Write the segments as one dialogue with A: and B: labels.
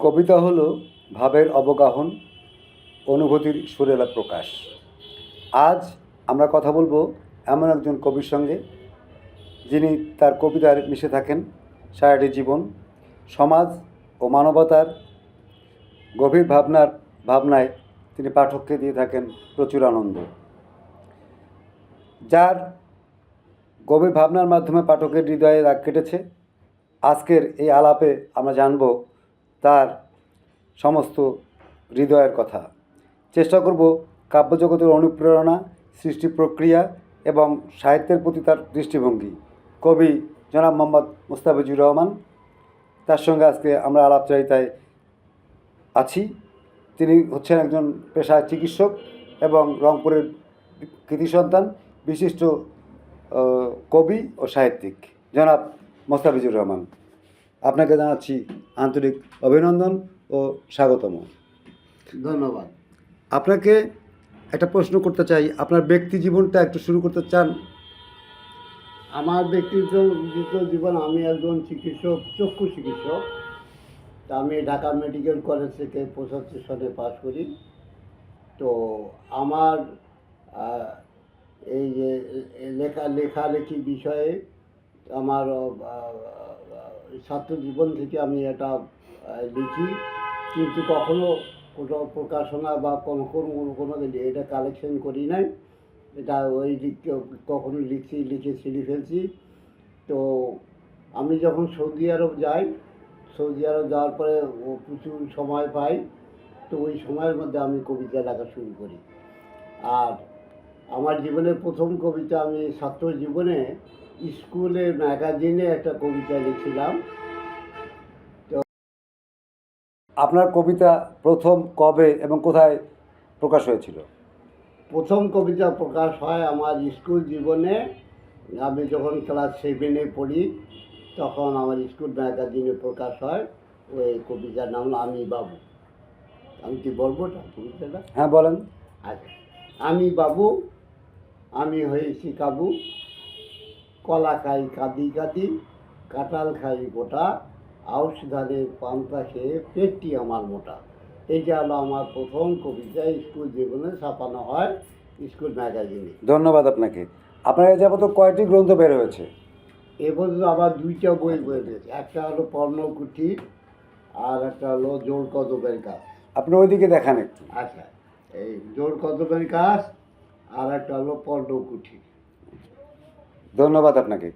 A: কবিতা হলো ভাবের অবগাহন, অনুভূতির সুরেলা প্রকাশ। আজ আমরা কথা বলবো এমন একজন কবির সঙ্গে, যিনি তার কবিতার মিশে থাকেন সারাটি জীবন, সমাজ ও মানবতার গভীর ভাবনায় তিনি পাঠককে দিয়ে থাকেন প্রচুর আনন্দ। যার গভীর ভাবনার মাধ্যমে পাঠকের হৃদয়ে দাগ কেটেছে, আজকের এই আলাপে আমরা জানব তার সমস্ত হৃদয়ের কথা। চেষ্টা করব কাব্যজগতের অনুপ্রেরণা, সৃষ্টি প্রক্রিয়া এবং সাহিত্যের প্রতি তার দৃষ্টিভঙ্গি। কবি জনাব মোহাম্মদ মুস্তাফিজুর রহমান, তার সঙ্গে আজকে আমরা আলাপচারিতায় আছি। তিনি হচ্ছেন একজন পেশায় চিকিৎসক এবং রংপুরের কৃতি সন্তান, বিশিষ্ট কবি ও সাহিত্যিক জনাব মোস্তাফিজুর রহমান। আপনাকে জানাচ্ছি আন্তরিক অভিনন্দন ও স্বাগতম।
B: ধন্যবাদ।
A: আপনাকে একটা প্রশ্ন করতে চাই, আপনার ব্যক্তি জীবনটা একটু শুরু করতে চান?
B: আমার ব্যক্তিগত জীবন, আমি একজন চিকিৎসক, চক্ষু চিকিৎসক। তা আমি ঢাকা মেডিকেল কলেজ থেকে 75 সালে পাশ করি। তো আমার এই যে লেখালেখি বিষয়ে আমার ছাত্র জীবন থেকে আমি এটা লিখি, কিন্তু কখনো কোথাও প্রকাশনা বা কোনো এটা কালেকশন করি নাই। এটা ওই কখনো লিখে ছিঁড়ে ফেলছি। তো আমি যখন সৌদি আরব যাই, সৌদি আরব যাওয়ার পরে প্রচুর সময় পাই, তো ওই সময়ের মধ্যে আমি কবিতা লেখা শুরু করি। আর আমার জীবনের প্রথম কবিতা আমি ছাত্র জীবনে স্কুলের ম্যাগাজিনে একটা কবিতা লিখছিলাম।
A: আপনার কবিতা প্রথম কবে এবং কোথায় প্রকাশ হয়েছিল?
B: প্রথম কবিতা প্রকাশ হয় আমার স্কুল জীবনে। আমি যখন ক্লাস 7-এ পড়ি, তখন আমার স্কুল ম্যাগাজিনে প্রকাশ হয়। ওই কবিতার নাম আমি বাবু। আমি কি বলবো না কবিতাটা?
A: হ্যাঁ, বলেন।
B: আচ্ছা। আমি বাবু, আমি হয়েছি কাবু, কলা খাই কাঁদি কাঁদি, কাঁঠাল খাই গোটা, আউশ ধানের পান্তা খেয়ে পেটটি আমার মোটা। এইটা হলো আমার প্রথম কবিতা, স্কুল জীবনে ছাপানো হয় স্কুল ম্যাগাজিনে।
A: ধন্যবাদ আপনাকে। আপনার এ যাবত কয়টি গ্রন্থ বের হয়েছে?
B: এ পর্যন্ত আবার 2টা বই বেরিয়েছে। একটা হলো পর্ণকুঠি, আর একটা হলো জোর কদমের গাছ।
A: আপনি ওইদিকে দেখান একটু।
B: আচ্ছা, এই জোর কদমের গাছ আর একটা হলো পর্ণকুঠি।
A: ধন্যবাদ আপনাকে।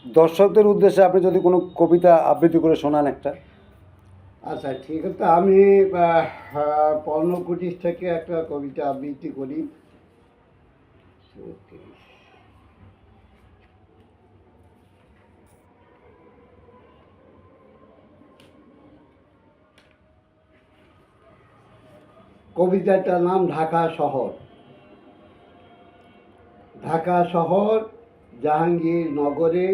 A: দর্শকদের উদ্দেশ্যে আপনি যদি কোনো কবিতা আবৃত্তি করে শোনান একটা।
B: আচ্ছা, ঠিক আছে। আমি পর্ণকুটির থেকে একটা কবিতা আবৃত্তি করি। কবিতাটার নাম ঢাকা শহর। ঢাকা শহর জাহাঙ্গীর নগরে,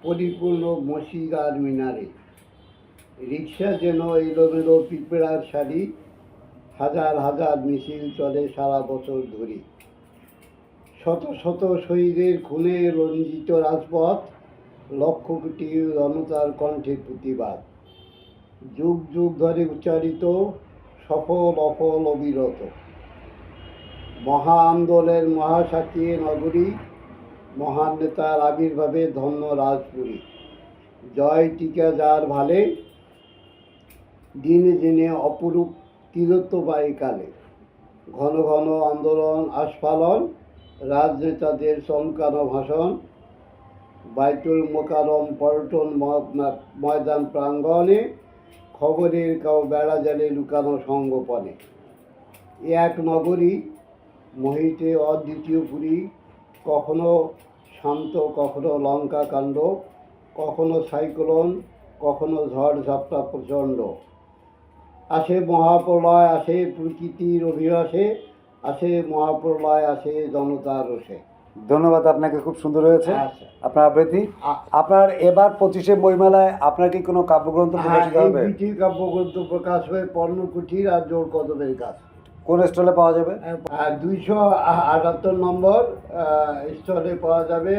B: পরিপূর্ণ মসজিদ আর মিনারে। রিক্সা যেন এলোমেলো পিঁপড়ার শাড়ি, হাজার হাজার মিছিল চলে সারা বছর ধরে। শত শত শহীদের খুনে রঞ্জিত রাজপথ, লক্ষ কোটি জনতার কণ্ঠে প্রতিবাদ। যুগ যুগ ধরে উচ্চারিত, সফল অফল অবিরত। মহা আন্দোলনের মহাসাক্ষী নগরী, মহান নেতার আবির্ভাবে ধন্য রাজপুরী। জয় টিকা যার ভালে, দিনে দিনে অপরূপ তিলোত্তমায়ী কালে। ঘন ঘন আন্দোলন আস্ফালন, রাজনেতাদের চমকানো ভাষণ। বাইতুল মোকাররম পল্টন ময়দান প্রাঙ্গণে, খবরের কাউ বেড়া জালে লুকানো সঙ্গোপনে। এক নগরী মোহিতে অদ্বিতীয় পুরী, কখনো শান্ত কখনো লঙ্কা কাণ্ড, কখনো সাইক্লোন কখনো ঝড় ঝাপটা প্রচণ্ড। আসে মহাপ্রলয়, আসে প্রকৃতির অভিলাষে, আসে মহাপ্রলয়, আসে জনতার রোষে।
A: ধন্যবাদ আপনাকে, খুব সুন্দর হয়েছে
B: আচ্ছা।
A: আপনার আবৃত্তি। আপনার এবার 25শে বইমেলায় আপনার কি কোনো কাব্যগ্রন্থ প্রকাশিত হবে?
B: 2টি কাব্যগ্রন্থ প্রকাশ হয়ে পর্ণকুঠির আর জোর কদমের গাছ।
A: কোন স্টলে পাওয়া যাবে?
B: 278 নম্বর স্টলে পাওয়া যাবে,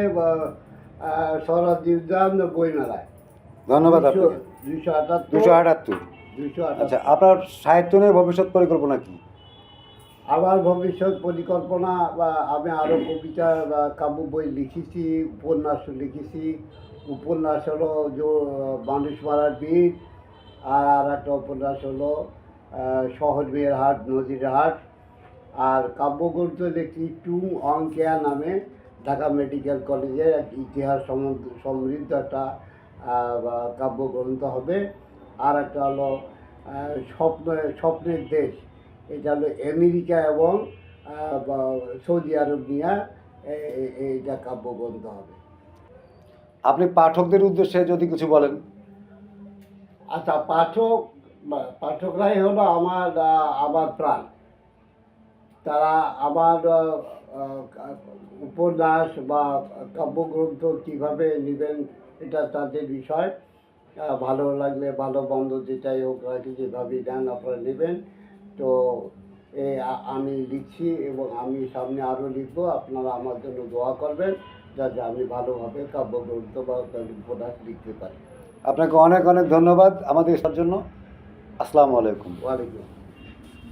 B: শরৎ উদ্যান বইমেলায়।
A: ধন্যবাদ আপনাকে।
B: 278।
A: 278। আচ্ছা, আপনার সাহিত্য নিয়ে ভবিষ্যৎ পরিকল্পনা কি?
B: আমার ভবিষ্যৎ পরিকল্পনা বা আমি আরও কবিতা বা কাব্য বই লিখেছি, উপন্যাস লিখেছি। উপন্যাস হলো মানুষ মারার বীর, আর একটা উপন্যাস হলো শহর মেয়ের হাট নদীর হাট। আর কাব্যগ্রন্থ লিখছি টুং অঙ্কেয়া নামে, ঢাকা মেডিকেল কলেজে এক ইতিহাস সমৃদ্ধ একটা কাব্যগ্রন্থ হবে। আর একটা হলো স্বপ্নের দেশ, এটা হলো আমেরিকা এবং সৌদি আরব নিয়ে এইটা কাব্যগ্রন্থ হবে।
A: আপনি পাঠকদের উদ্দেশ্যে যদি কিছু বলেন।
B: আচ্ছা, পাঠকরাই হলো আমার প্রাণ। তারা আমার উপন্যাস বা কাব্যগ্রন্থ কীভাবে নেবেন এটা তাদের বিষয়। ভালো লাগলে ভালো, মন্দ যেটাই হোক রাখি, যেভাবেই দেন আপনারা নেবেন। তো আমি লিখছি এবং আমি সামনে আরও লিখবো। আপনারা আমার জন্য দোয়া করবেন যাতে আমি ভালোভাবে কাব্যগ্রন্থ বা উপন্যাস লিখতে পারি।
A: আপনাকে অনেক অনেক ধন্যবাদ আমাদের জন্য। আসসালামু আলাইকুম।
B: ওয়ালাইকুম।